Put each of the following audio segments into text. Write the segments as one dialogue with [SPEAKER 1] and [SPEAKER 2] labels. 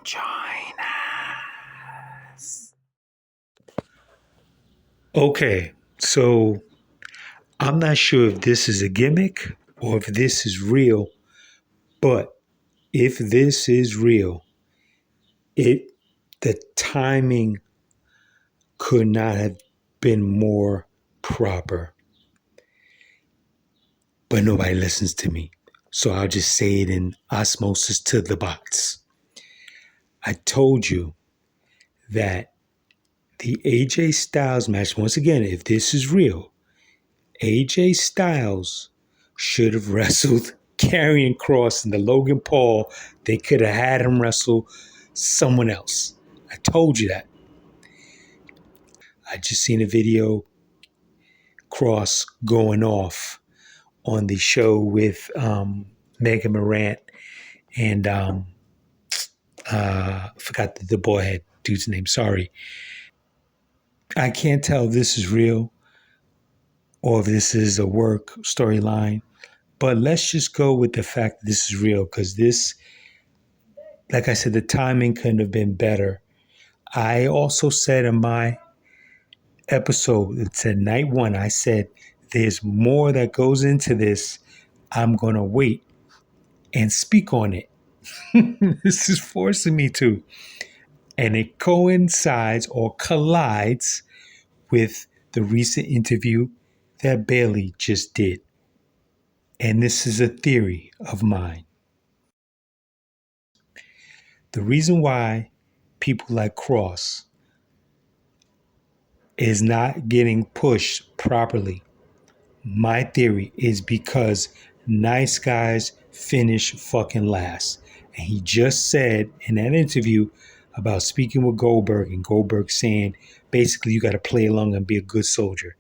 [SPEAKER 1] Join us. Okay, so I'm not sure if this is a gimmick or if this is real, but if this is real, it the timing could not have been more proper. But nobody listens to me. So I'll just say it in osmosis to the bots. I told you that the AJ Styles match, once again, if this is real, AJ Styles should have wrestled Karrion Kross in the Logan Paul. They could have had him wrestle someone else. I told you that. I just seen a video, Kross going off on the show with Megan Morant and forgot the boy head dude's name. Sorry. I can't tell if this is real or if this is a work storyline, but let's just go with the fact that this is real because this, like I said, the timing couldn't have been better. I also said in my episode, it said night one, I said, there's more that goes into this. I'm going to wait and speak on it. This is forcing me to. And it coincides or collides with the recent interview that Bayley just did. And this is a theory of mine. The reason why people like Kross is not getting pushed properly, my theory is because nice guys finish fucking last. And he just said in that interview about speaking with Goldberg and Goldberg saying, basically, you got to play along and be a good soldier.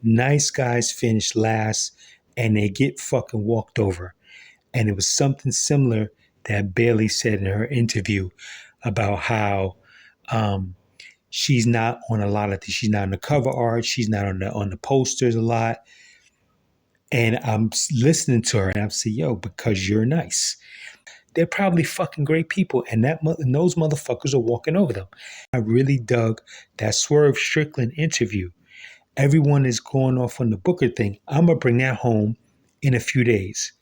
[SPEAKER 1] Nice guys finish last and they get fucking walked over. And it was something similar that Bayley said in her interview about how she's not on a lot of things. She's not on the cover art. She's not on the posters a lot. And I'm listening to her and I'm saying, yo, because you're nice. They're probably fucking great people. And those motherfuckers are walking over them. I really dug that Swerve Strickland interview. Everyone is going off on the Booker thing. I'm going to bring that home in a few days.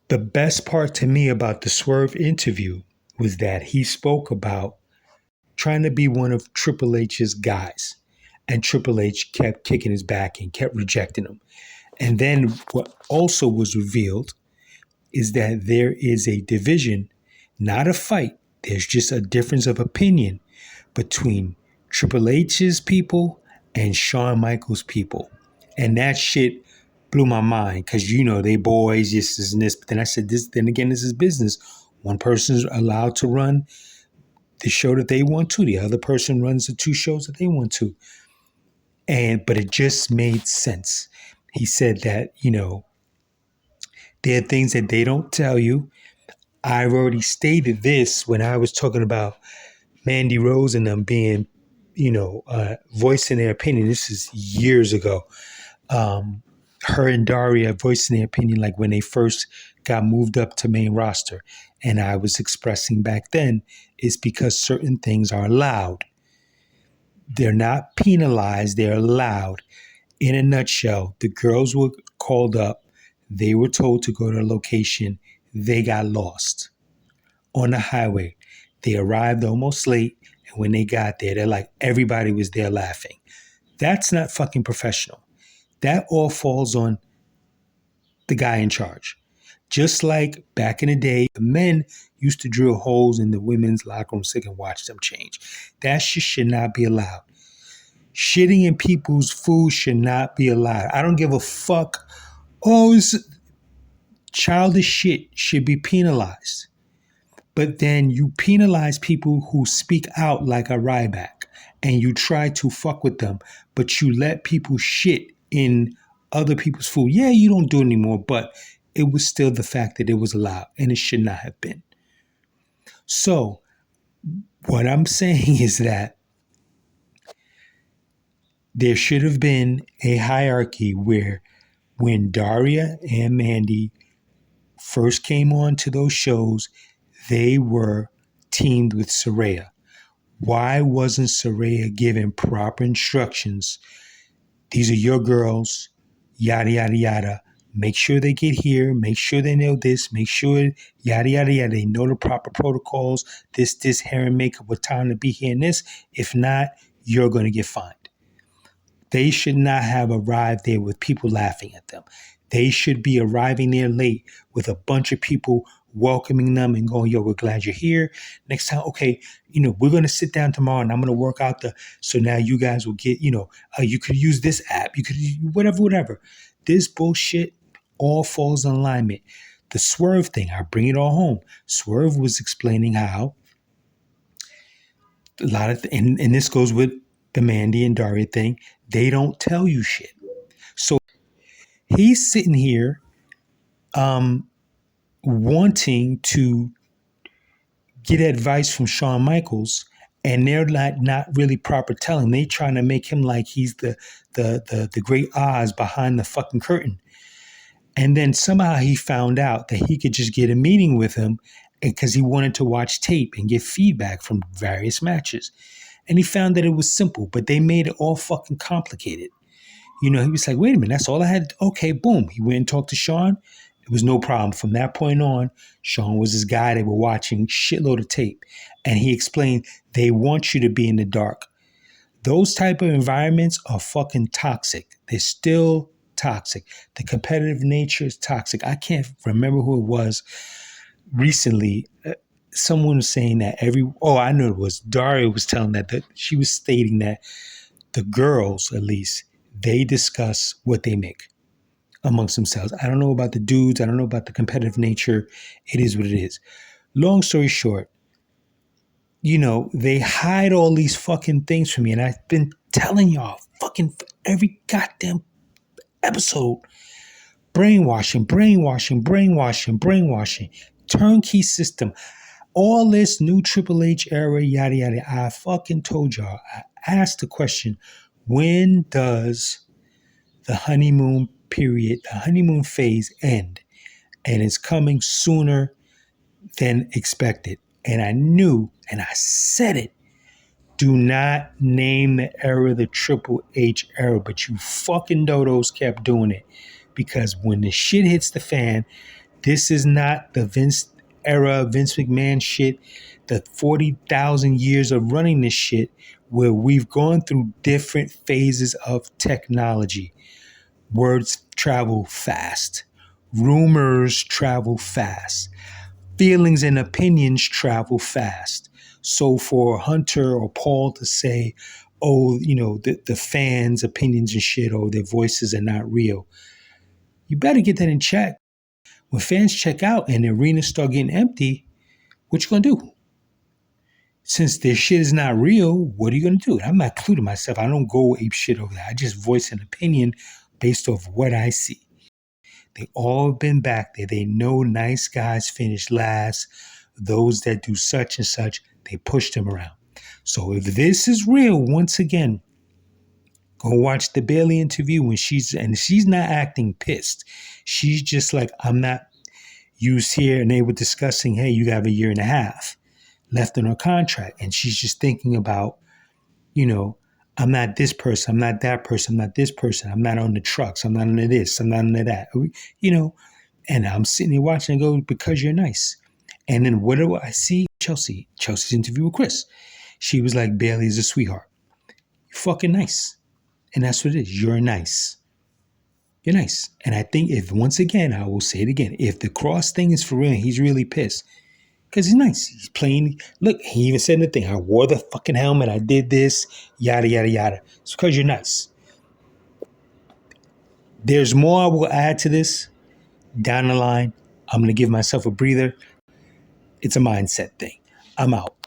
[SPEAKER 1] The best part to me about the Swerve interview was that he spoke about trying to be one of Triple H's guys. And Triple H kept kicking his back and kept rejecting him. And then what also was revealed is that there is a division, not a fight. There's just a difference of opinion between Triple H's people and Shawn Michaels' people. And that shit blew my mind because, you know, they boys, this and this. But then I said, this is business. One person's allowed to run the show that they want to. The other person runs the two shows that they want to. But it just made sense. He said that, you know, there are things that they don't tell you. I've already stated this when I was talking about Mandy Rose and them being, you know, voicing their opinion. This is years ago. Her and Daria voicing their opinion like when they first got moved up to main roster. And I was expressing back then it's because certain things are allowed. They're not penalized, they're allowed. In a nutshell, the girls were called up. They were told to go to a location. They got lost on the highway. They arrived almost late. And when they got there, they're like, everybody was there laughing. That's not fucking professional. That all falls on the guy in charge. Just like back in the day, the men used to drill holes in the women's locker room so they can watch them change. That shit should not be allowed. Shitting in people's food should not be allowed. I don't give a fuck. Oh, childish shit should be penalized. But then you penalize people who speak out like a Ryback and you try to fuck with them, but you let people shit in other people's food. Yeah, you don't do it anymore, but it was still the fact that it was allowed and it should not have been. So what I'm saying is that there should have been a hierarchy where when Daria and Mandy first came on to those shows, they were teamed with Saraya. Why wasn't Saraya given proper instructions? These are your girls, yada, yada, yada. Make sure they get here. Make sure they know this. Make sure, yada, yada, yada. They know the proper protocols. This, hair and makeup, what time to be here and this. If not, you're going to get fined. They should not have arrived there with people laughing at them. They should be arriving there late with a bunch of people welcoming them and going, yo, we're glad you're here. Next time, okay, we're going to sit down tomorrow and I'm going to work out so now you guys will get, you could use this app. You could, whatever. This bullshit all falls in alignment. The Swerve thing, I bring it all home. Swerve was explaining how a lot of, and this goes with the Mandy and Daria thing, they don't tell you shit. So he's sitting here wanting to get advice from Shawn Michaels, and they're not really proper telling. They trying to make him like he's the great Oz behind the fucking curtain. And then somehow he found out that he could just get a meeting with him because he wanted to watch tape and get feedback from various matches. And he found that it was simple, but they made it all fucking complicated. He was like, wait a minute, that's all I had. Okay, boom. He went and talked to Shawn. It was no problem. From that point on, Shawn was his guy. They were watching shitload of tape. And he explained they want you to be in the dark. Those type of environments are fucking toxic. They're still toxic. The competitive nature is toxic. I can't remember who it was recently. Someone was saying that I know it was Daria was telling that she was stating that the girls, at least, they discuss what they make amongst themselves. I don't know about the dudes. I don't know about the competitive nature. It is what it is. Long story short, they hide all these fucking things from me. And I've been telling y'all fucking every goddamn episode, brainwashing, turnkey system. All this new Triple H era, yada, yada. I fucking told y'all. I asked the question, when does the honeymoon period, the honeymoon phase end? And it's coming sooner than expected. And I knew, and I said it, do not name the era the Triple H era, but you fucking dodos kept doing it. Because when the shit hits the fan, this is not the Vince era, Vince McMahon shit, the 40,000 years of running this shit, where we've gone through different phases of technology. Words travel fast. Rumors travel fast. Feelings and opinions travel fast. So for Hunter or Paul to say, the fans' opinions and shit, or their voices are not real, you better get that in check. When fans check out and the arenas start getting empty, what you gonna do? Since their shit is not real, what are you gonna do? I'm not including myself. I don't go ape shit over that. I just voice an opinion based off what I see. They all been back there. They know nice guys finish last. Those that do such and such, they push them around. So if this is real, once again, go watch the Bayley interview when she's not acting pissed. She's just like, I'm not used here. And they were discussing, hey, you have a year and a half left on her contract. And she's just thinking about, I'm not this person. I'm not that person. I'm not this person. I'm not on the trucks. I'm not on this. I'm not on that. And I'm sitting there watching and go, because you're nice. And then what do I see? Chelsea's interview with Chris. She was like, Bayley's a sweetheart. You're fucking nice. And that's what it is. You're nice. You're nice. And I think once again, I will say it again, if the Kross thing is for real, he's really pissed. Because he's nice. He's playing. Look, he even said the thing. I wore the fucking helmet. I did this. Yada, yada, yada. It's because you're nice. There's more I will add to this down the line. I'm going to give myself a breather. It's a mindset thing. I'm out.